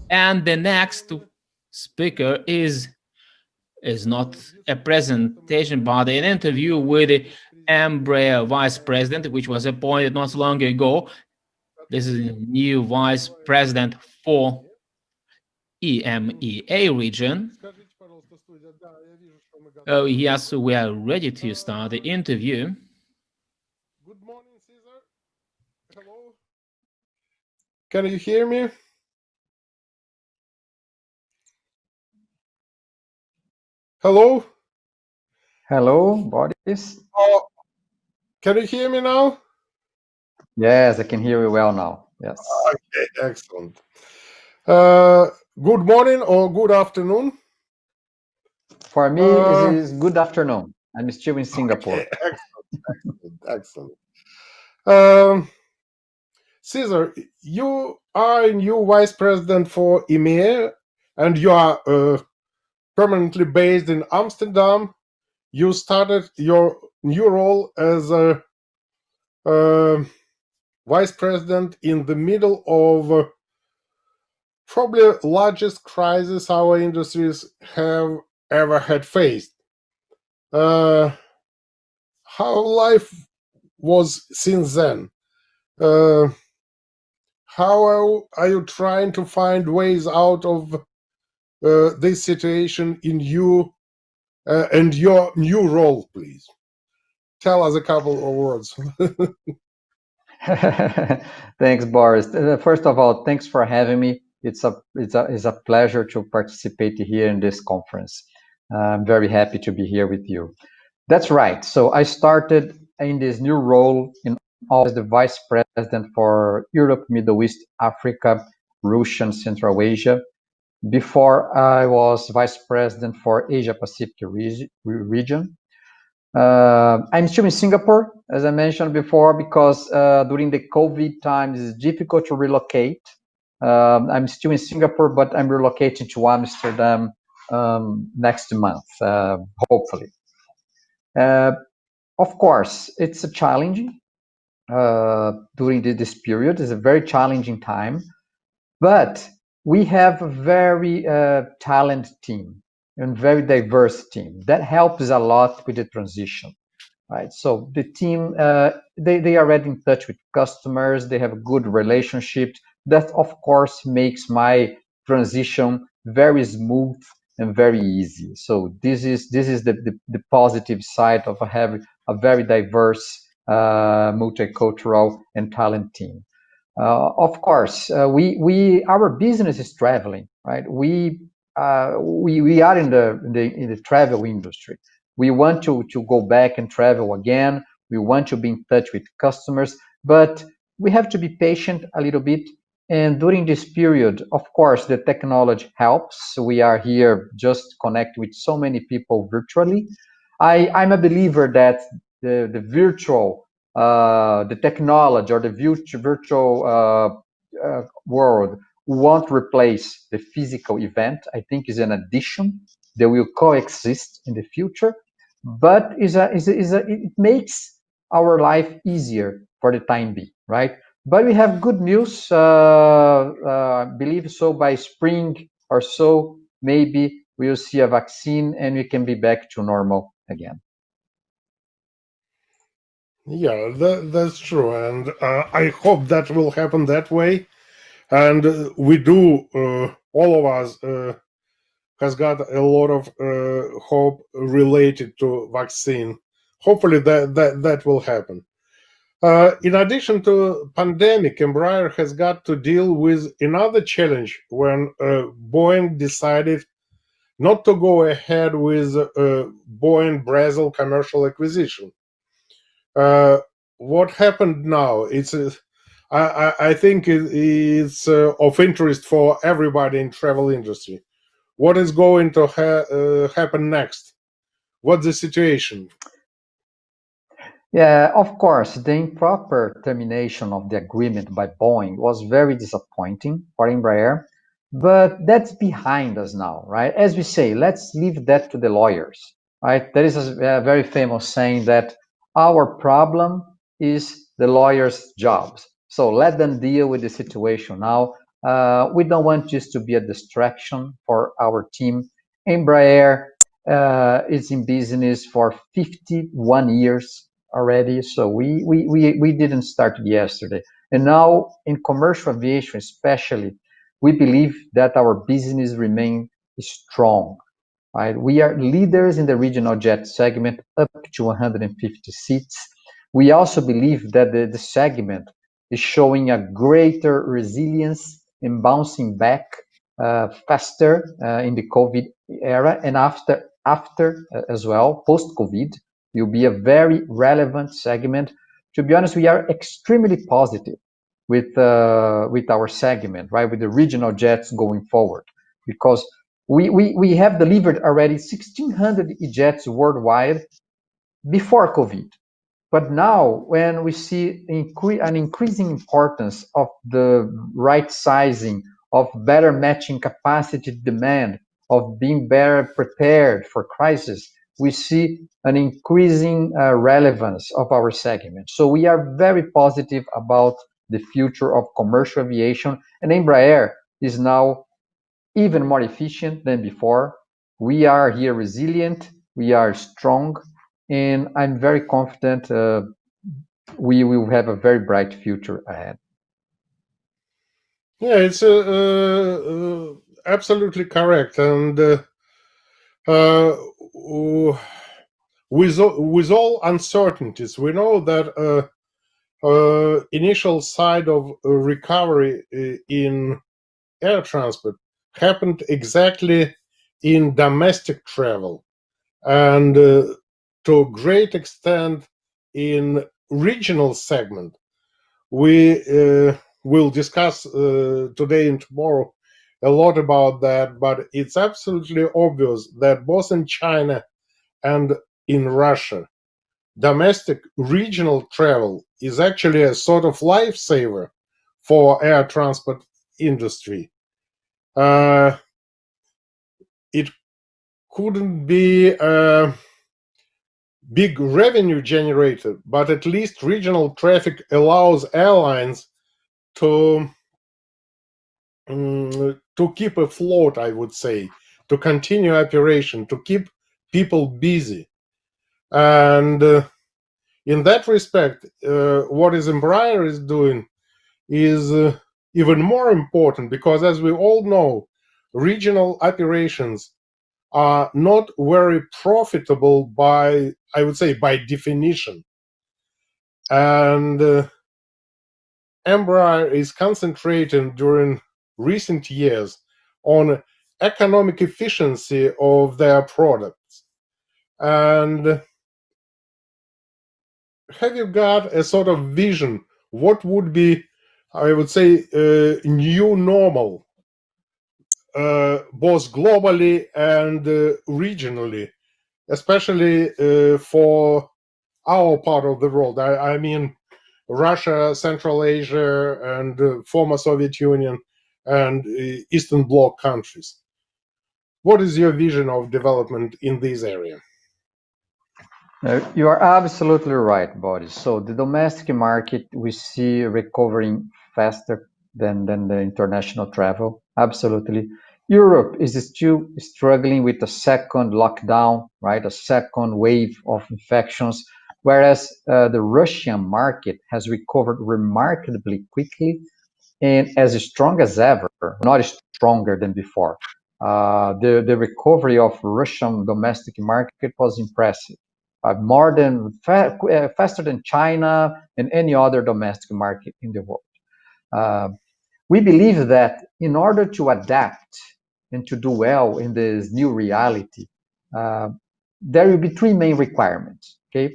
And the next speaker is not a presentation, but an interview with the Embraer vice president, which was appointed not so long ago. This is a new vice president for EMEA region. Oh, yes, we are ready to start the interview. Good morning, Cesar. Hello. Can you hear me? Hello? Hello, Boris. Oh, can you hear me now? Yes, I can hear you well now. Yes. Okay, excellent. Good morning or good afternoon. For me, it is good afternoon. I'm still in Singapore. Okay, excellent. Cesar, you are a new vice president for EMEA, and you are permanently based in Amsterdam. You started your new role as a vice president in the middle of probably largest crisis our industries have ever had faced. How life was since then? How are you trying to find ways out of this situation in you and your new role, please? Tell us a couple of words. Thanks, Boris. First of all, thanks for having me. It's a pleasure to participate here in this conference. I'm very happy to be here with you. That's right. So I started in this new role as the vice president for Europe, Middle East, Africa, Russia, and Central Asia. Before I was vice president for Asia Pacific region. I'm still in Singapore, as I mentioned before, because during the COVID times it's difficult to relocate. I'm still in Singapore, but I'm relocating to Amsterdam next month, hopefully. Of course, it's a challenging during this period. It's a very challenging time, but we have a very talented team and very diverse team that helps a lot with the transition, right? So the team, they are already in touch with customers. They have good relationships. That of course makes my transition very smooth and very easy. So this is the positive side of having a very diverse, multicultural and talent team. Of course, our business is traveling, right? We are in the travel industry. We want to go back and travel again. We want to be in touch with customers, but we have to be patient a little bit. And during this period, of course, the technology helps. We are here just connect with so many people virtually. I'm a believer that the virtual the technology or the virtual world won't replace the physical event. I think is an addition. They will coexist in the future, but it makes our life easier for the time being, right? But we have good news. Believe so by spring or so, maybe we'll see a vaccine and we can be back to normal again. Yeah, that's true, and I hope that will happen that way. And we do, all of us has got a lot of hope related to vaccine. Hopefully that will happen. In addition to pandemic, Embraer has got to deal with another challenge when Boeing decided not to go ahead with Boeing Brazil commercial acquisition. What happened now? I think it's of interest for everybody in travel industry. What is going to happen next? What's the situation? Yeah, of course, the improper termination of the agreement by Boeing was very disappointing for Embraer, but that's behind us now, right? As we say, let's leave that to the lawyers, right? There is a very famous saying that our problem is the lawyers' jobs. So let them deal with the situation now. We don't want this to be a distraction for our team. Embraer is in business for 51 years already, so we didn't start yesterday. And now in commercial aviation especially, we believe that our business remain strong. Right? We are leaders in the regional jet segment up to 150 seats. We also believe that the segment is showing a greater resilience and bouncing back faster in the COVID era and after as well, post-COVID, will be a very relevant segment. To be honest, we are extremely positive with our segment, right? With the regional jets going forward, because we have delivered already 1,600 jets worldwide before COVID. But now, when we see an increasing importance of the right sizing, of better matching capacity to demand, of being better prepared for crisis, we see an increasing relevance of our segment. So we are very positive about the future of commercial aviation, and Embraer is now even more efficient than before. We are here resilient, we are strong, and I'm very confident we will have a very bright future ahead. Yeah, it's absolutely correct. And with all uncertainties, we know that initial side of recovery in air transport happened exactly in domestic travel, and to a great extent in regional segment. We will discuss today and tomorrow a lot about that, but it's absolutely obvious that both in China and in Russia, domestic regional travel is actually a sort of lifesaver for air transport industry. It couldn't be a big revenue generator, but at least regional traffic allows airlines to keep afloat, I would say, to continue operation, to keep people busy. And in that respect, what is Embraer is doing is even more important, because as we all know, regional operations are not very profitable by, I would say, by definition. And Embraer is concentrating during recent years on economic efficiency of their products. And have you got a sort of vision what would be, I would say, new normal, both globally and regionally, especially for our part of the world? I mean, Russia, Central Asia, and former Soviet Union and Eastern Bloc countries. What is your vision of development in this area? You are absolutely right, Boris. So the domestic market we see recovering faster than the international travel. Absolutely. Europe is still struggling with a second lockdown, right? A second wave of infections, whereas the Russian market has recovered remarkably quickly and as strong as ever, not stronger than before. The recovery of Russian domestic market was impressive, faster than China and any other domestic market in the world. We believe that in order to adapt and to do well in this new reality, there will be three main requirements. Okay,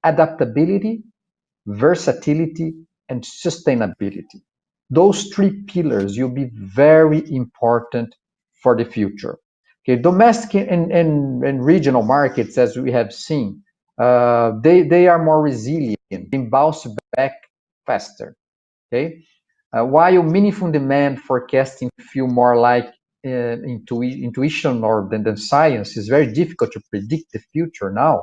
adaptability, versatility, and sustainability. Those three pillars will be very important for the future. Okay, domestic and regional markets, as we have seen, they are more resilient and bounce back faster. Okay, while meaningful demand forecasting feel more like intuition or than science, is very difficult to predict the future now.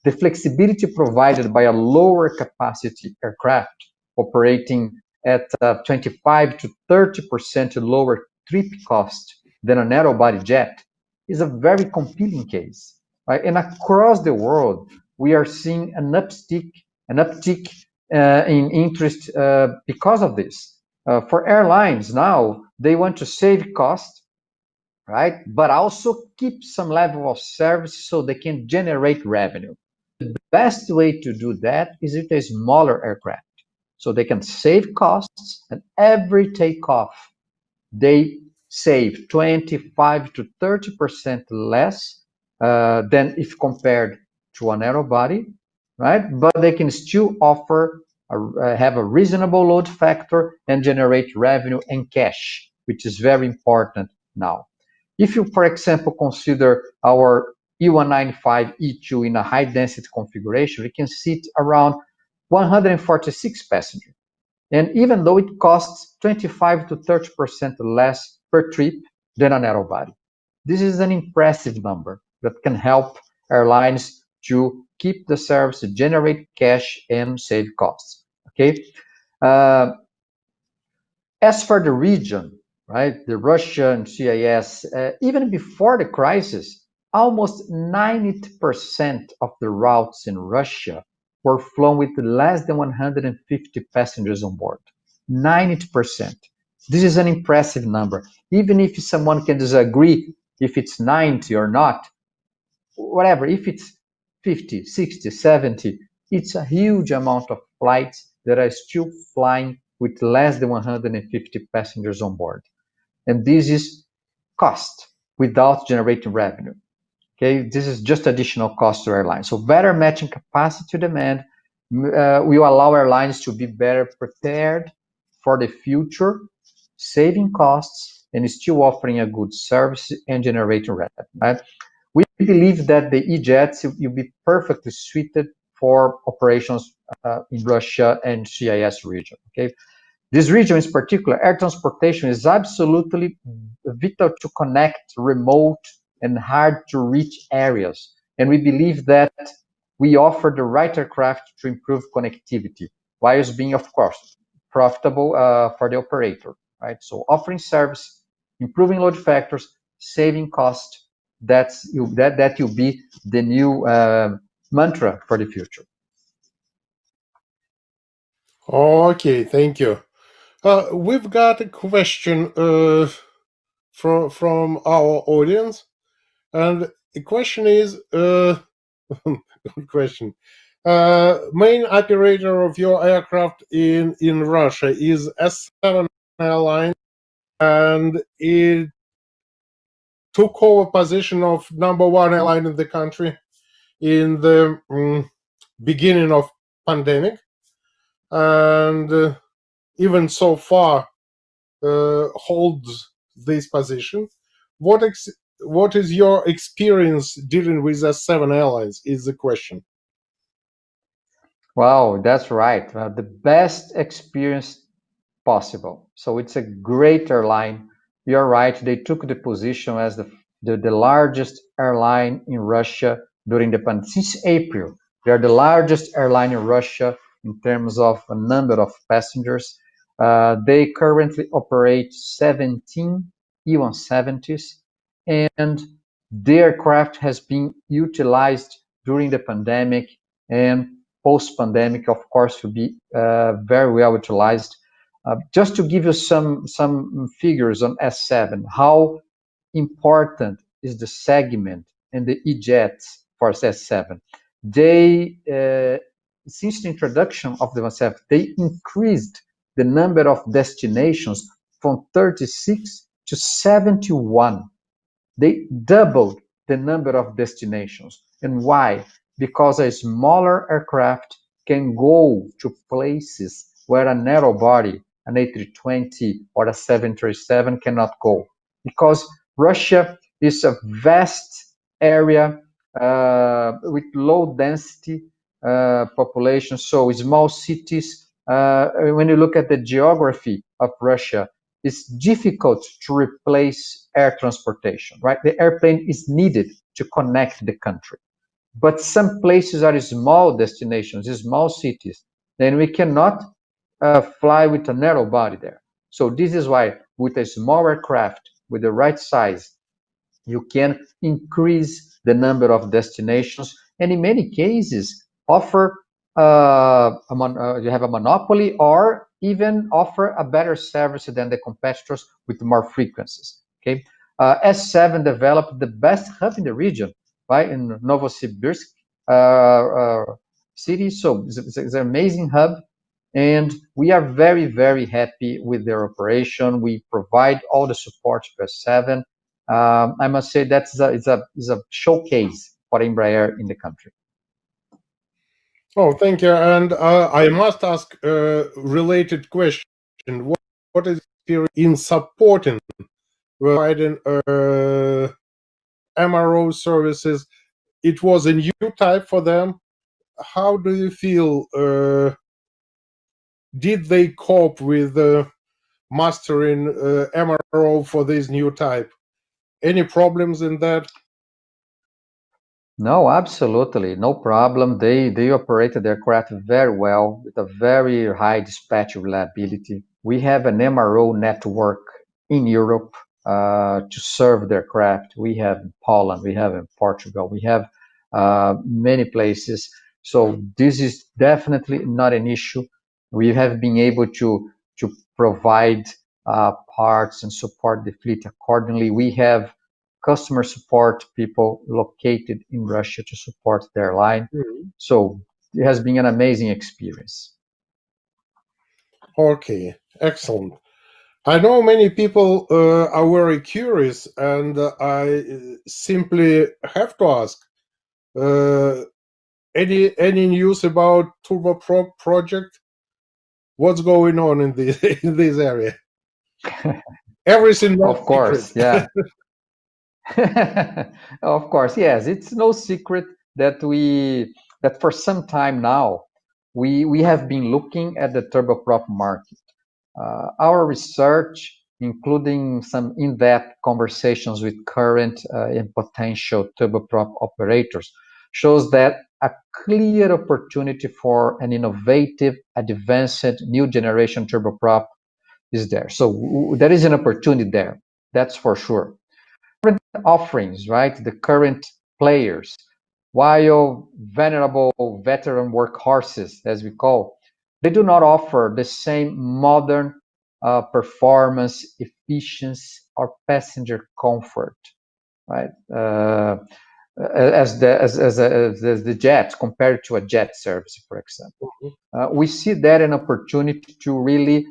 The flexibility provided by a lower capacity aircraft operating at 25 to 30% lower trip cost than a narrow-body jet is a very compelling case, right? And across the world, we are seeing an uptick in interest because of this. For airlines now, they want to save cost, right? But also keep some level of service so they can generate revenue. The best way to do that is with a smaller aircraft. So they can save costs, and every takeoff, they save 25 to 30% less than if compared to a narrow body, right? But they can still offer, have a reasonable load factor and generate revenue and cash, which is very important now. If you, for example, consider our E195 E2 in a high density configuration, we can sit around 146 passengers. And even though it costs 25 to 30% less per trip than a narrow body. This is an impressive number that can help airlines to keep the service, generate cash, and save costs. Okay. As for the region, right, the Russia and CIS, even before the crisis, almost 90% of the routes in Russia were flown with less than 150 passengers on board. 90%. This is an impressive number. Even if someone can disagree if it's 90 or not, whatever, if it's 50, 60, 70, it's a huge amount of flights that are still flying with less than 150 passengers on board. And this is cost without generating revenue. Okay, this is just additional cost to airlines. So better matching capacity to demand will allow airlines to be better prepared for the future, saving costs and still offering a good service and generating revenue. Right? We believe that the E-jets will be perfectly suited for operations in Russia and CIS region. Okay, this region in particular, air transportation is absolutely vital to connect remote and hard to reach areas. And we believe that we offer the right aircraft to improve connectivity, whilst being, of course, profitable for the operator, right? So offering service, improving load factors, saving cost, that will be the new mantra for the future. Okay, thank you. We've got a question from our audience, and the question is, good question. Main operator of your aircraft in Russia is S7 Airlines, and it took over position of number one airline in the country in the beginning of pandemic, and even so far holds this position. What is your experience dealing with S7 Airlines is the question. Wow, that's right. The best experience possible. So it's a great airline. You're right. They took the position as the largest airline in Russia during the pandemic. Since April, they are the largest airline in Russia in terms of a number of passengers. They currently operate 17 E170s, and the aircraft has been utilized during the pandemic and post-pandemic, of course, will be very well utilized. Just to give you some figures on S7, how important is the segment and the E-jets for S7? They, since the introduction of the 170, they increased the number of destinations from 36 to 71. They doubled the number of destinations. And why? Because a smaller aircraft can go to places where a narrow body, an A320 or a 737 cannot go. Because Russia is a vast area with low density population, so small cities. When you look at the geography of Russia, it's difficult to replace air transportation, right? The airplane is needed to connect the country. But some places are small destinations, small cities. Then we cannot fly with a narrow body there. So this is why with a smaller craft, with the right size, you can increase the number of destinations, and in many cases offer you have a monopoly, or even offer a better service than the competitors with more frequencies. Okay, S7 developed the best hub in the region, right, in Novosibirsk city. So it's an amazing hub, and we are very, very happy with their operation. We provide all the support to S7. I must say that's is a showcase for Embraer in the country. Oh, thank you. And I must ask a related question. What is your experience in supporting, providing MRO services? It was a new type for them. How do you feel? Did they cope with mastering MRO for this new type? Any problems in that? No, absolutely, no problem. They operated their craft very well with a very high dispatch reliability. We have an MRO network in Europe to serve their craft. We have in Poland, we have in Portugal, we have many places. So this is definitely not an issue. We have been able to provide parts and support the fleet accordingly. We have customer support people located in Russia to support their line. So it has been an amazing experience. Okay, excellent. I know many people are very curious, and I simply have to ask: any news about turboprop project? What's going on in this in this area? Everything Of not course, secret. yeah. Of course, yes. It's no secret that for some time now we have been looking at the turboprop market. Our research, including some in-depth conversations with current and potential turboprop operators, shows that a clear opportunity for an innovative, advanced, new generation turboprop is there. So there is an opportunity there, that's for sure. Current offerings, right? The current players, while venerable veteran workhorses, as we call, they do not offer the same modern performance, efficiency, or passenger comfort, right? As the jets compared to a jet service, for example. We see that an opportunity to really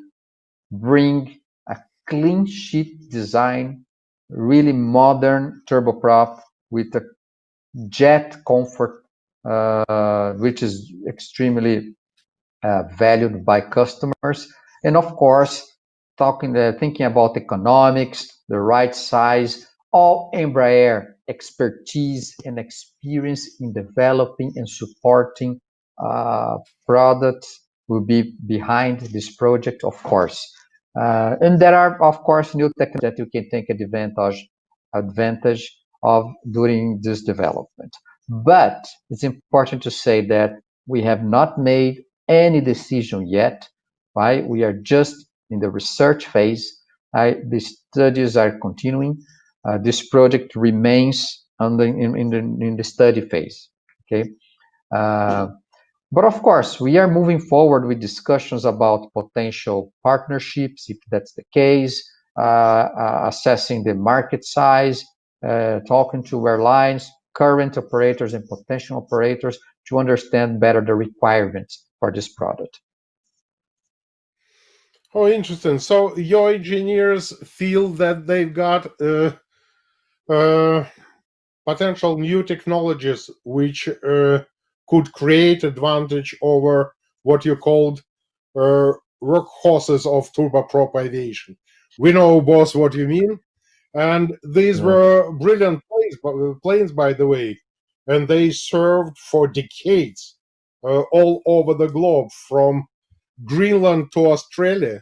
bring a clean sheet design, really modern turboprop with a jet comfort, which is extremely valued by customers. And of course, thinking about economics, the right size, all Embraer expertise and experience in developing and supporting products will be behind this project, of course. And there are, of course, new technologies that you can take advantage of during this development. But it's important to say that we have not made any decision yet, right? We are just in the research phase. The studies are continuing. This project remains in the study phase. Okay. But of course, we are moving forward with discussions about potential partnerships, if that's the case, assessing the market size, talking to airlines, current operators, and potential operators to understand better the requirements for this product. Oh, interesting. So your engineers feel that they've got potential new technologies which could create advantage over what you called workhorses of turboprop aviation. We know, boss, what you mean. And these were brilliant planes, by the way, and they served for decades all over the globe, from Greenland to Australia.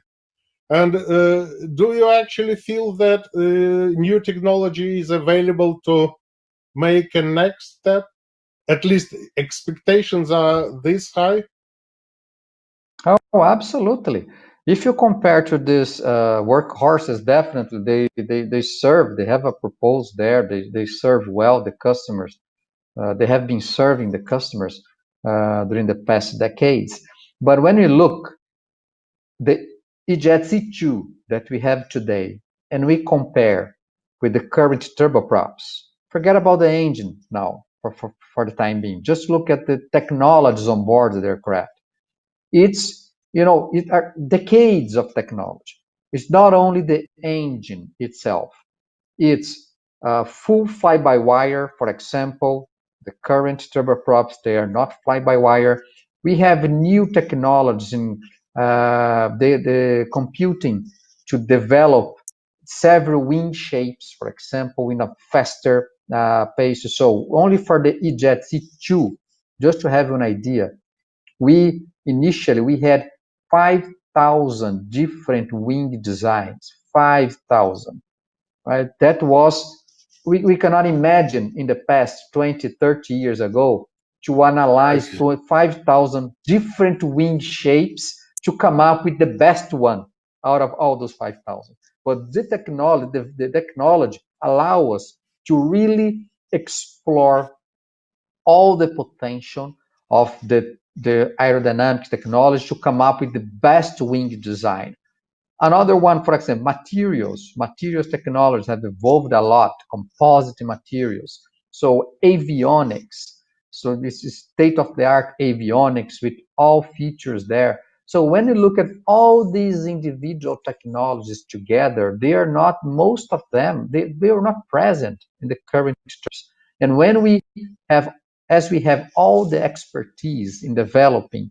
And do you actually feel that new technology is available to make a next step? At least expectations are this high? Oh, absolutely. If you compare to these workhorses, definitely they serve. They have a purpose there. They serve well the customers. They have been serving the customers during the past decades. But when you look the E-Jet C2 that we have today, and we compare with the current turboprops, forget about the engine now for the time being. Just look at the technologies on board the aircraft. It are decades of technology. It's not only the engine itself. It's full fly-by-wire, for example. The current turboprops, they are not fly-by-wire. We have new technologies in the computing to develop several wing shapes, for example, in a faster pace. So only for the E-Jet C2, just to have an idea, we had 5,000 different wing designs. 5,000, right? We cannot imagine in the past 20, 30 years ago to I analyze see. 5,000 different wing shapes to come up with the best one out of all those 5,000. But the technology allow us to really explore all the potential of the aerodynamics technology to come up with the best wing design. Another one, for example, materials. Materials technologies have evolved a lot, composite materials. So avionics. So this is state-of-the-art avionics with all features there. So when you look at all these individual technologies together, they are not, most of them, they are not present in the current structures. And when have, as we have all the expertise in developing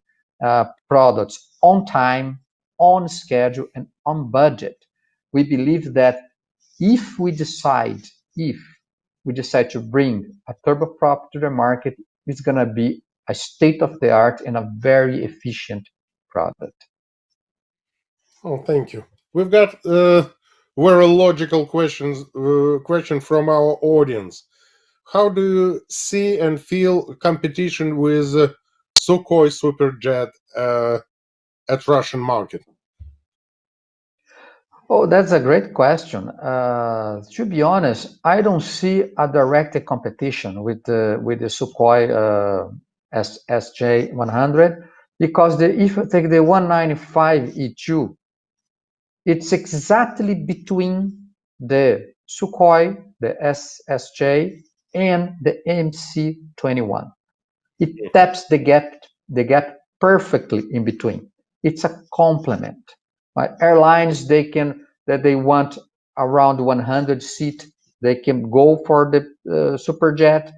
products on time, on schedule, and on budget, we believe that if we decide if we decide to bring a turboprop to the market, it's going to be a state of the art and a very efficient product. Oh, thank you. We've got very logical question from our audience. How do you see and feel competition with Sukhoi Superjet at Russian market? Oh, that's a great question. To be honest, I don't see a direct competition with the Sukhoi SJ100 because if you take the 195 E2, it's exactly between the Sukhoi, the SSJ, and the MC-21. It taps the gap perfectly in between. It's a complement. Right? Airlines, they want around 100 seat, they can go for the Superjet.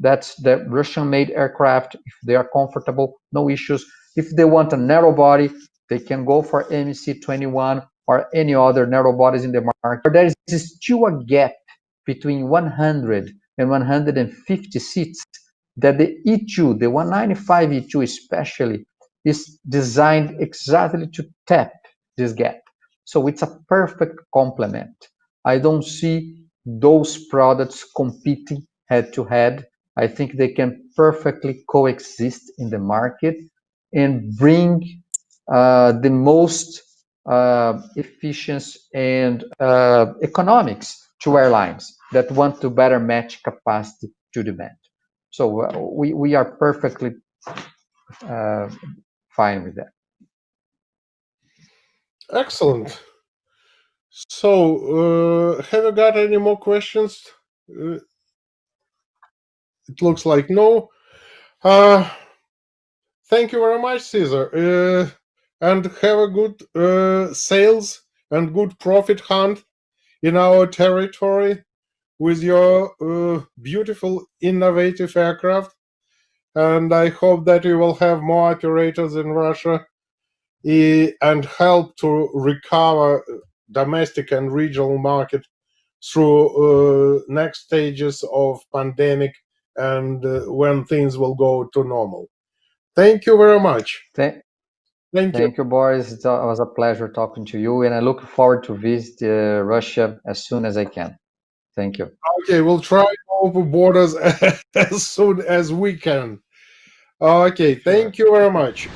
That's the Russian-made aircraft. If they are comfortable, no issues. If they want a narrow body, they can go for MC-21 or any other narrow bodies in the market. There is still a gap between 100 and 150 seats that the E2, the 195 E2 especially, is designed exactly to tap this gap. So it's a perfect complement. I don't see those products competing head to head. I think they can perfectly coexist in the market and bring the most efficiency and economics to airlines that want to better match capacity to demand. So we are perfectly uh, fine with that. Excellent. So, have you got any more questions? It looks like no. Thank you very much, Caesar. And have a good sales and good profit hunt in our territory with your beautiful, innovative aircraft. And I hope that you will have more operators in Russia and help to recover domestic and regional market through next stages of pandemic and when things will go to normal. Thank you very much. Thank, Thank you. thank you, Boris. It was a pleasure talking to you, and I look forward to visit Russia as soon as I can. Thank you. Okay, we'll try to open borders as soon as we can. Okay, Sure. thank you very much.